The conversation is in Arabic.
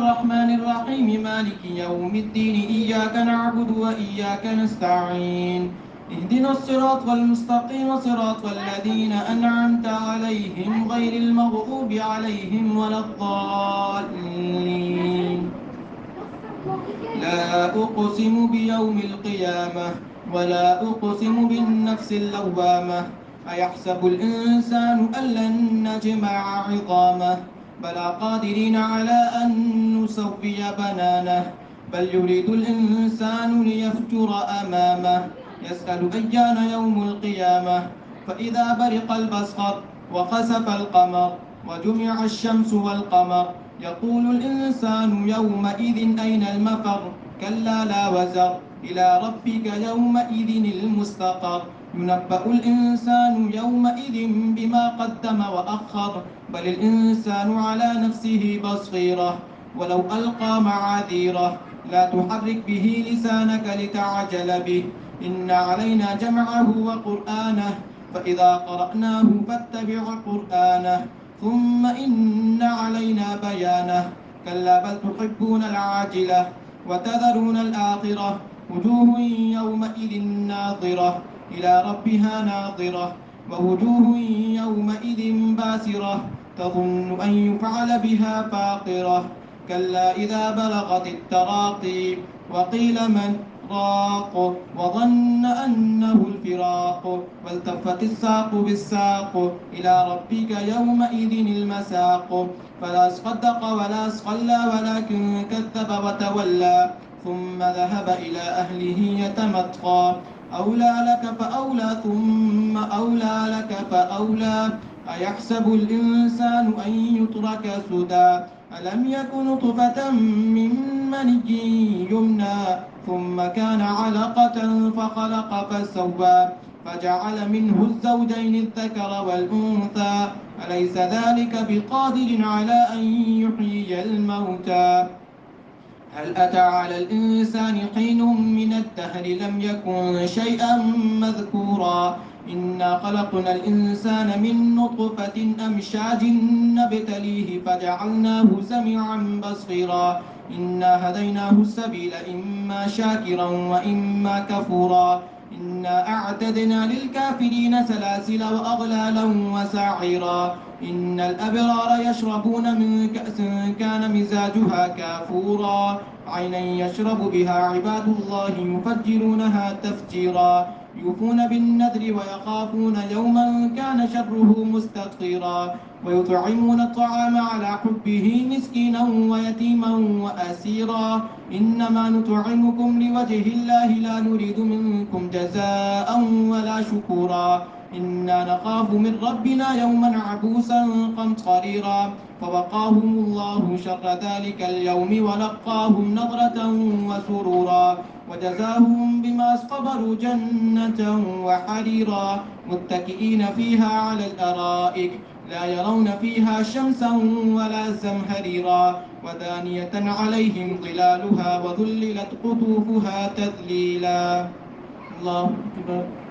الرحمن الرحيم مالك يوم الدين إياك نعبد وإياك نستعين اهدنا الصراط المستقيم صراط الذين أنعمت عليهم غير المغضوب عليهم ولا الضالين لا أقسم بيوم القيامة ولا أقسم بالنفس اللوامة أيحسب الإنسان أن لن نجمع عظامه بلى قادرين على أن نسوي بنانه بل يريد الإنسان ليفجر أمامه يسأل أيان يوم القيامة فإذا برق البصر وخسف القمر وجمع الشمس والقمر يقول الإنسان يومئذ أين المفر كلا لا وزر إلى ربك يومئذ المستقر ينبأ الإنسان يومئذ بما قدم وأخر بل الإنسان على نفسه بصيرة ولو ألقى معاذيره لا تحرك به لسانك لتعجل به إن علينا جمعه وقرآنه فإذا قرأناه فاتبع قرآنه ثم إن علينا بيانه كلا بل تحبون العاجلة وتذرون الآخرة وجوه يومئذ ناظرة إلى ربها ناظرة ووجوه يومئذ باسرة تظن أن يفعل بها فاقرة كلا إذا بلغت التراقي وقيل من راق وظن أنه الفراق والتفت الساق بالساق إلى ربك يومئذ المساق فلا صدق ولا صلى ولكن كذب وتولى ثم ذهب إلى أهله يتمطى أولى لك فأولى ثم أولى لك فأولى أيحسب الإنسان أن يترك سدى ألم يكن نطفة من مني يمنى ثم كان علقة فخلق فسوى فجعل منه الزوجين الذكر والأنثى أليس ذلك بقادر على أن يحيي الموتى هل أتى على الإنسان حين من الدهر لم يكن شيئا مذكورا إنا خلقنا الإنسان من نطفة أمشاج نبتليه فجعلناه سميعا بصيرا إنا هديناه السبيل إما شاكرا وإما كفورا إنا أعتدنا للكافرين سلاسل وأغلالا وسعيرا إن الأبرار يشربون من كأس كان مزاجها كافورا عينا يشرب بها عباد الله يفجرونها تفجيرا يوفون بالنذر ويخافون يوما كان شره مستطيرا ويطعمون الطعام على حبه مسكينا ويتيما وأسيرا إنما نطعمكم لوجه الله لا نريد منكم جزاء ولا شكورا إنا نخاف من ربنا يوما عبوسا قمطريرا فوقاهم الله شر ذلك اليوم ولقاهم نظرة وسرورا وجزاهم بما صبروا جنة وحريرا متكئين فيها على الأرائك لا يرون فيها شمسا ولا زمهريرا ودانية عليهم ظلالها وذللت قطوفها تذليلا الله أكبر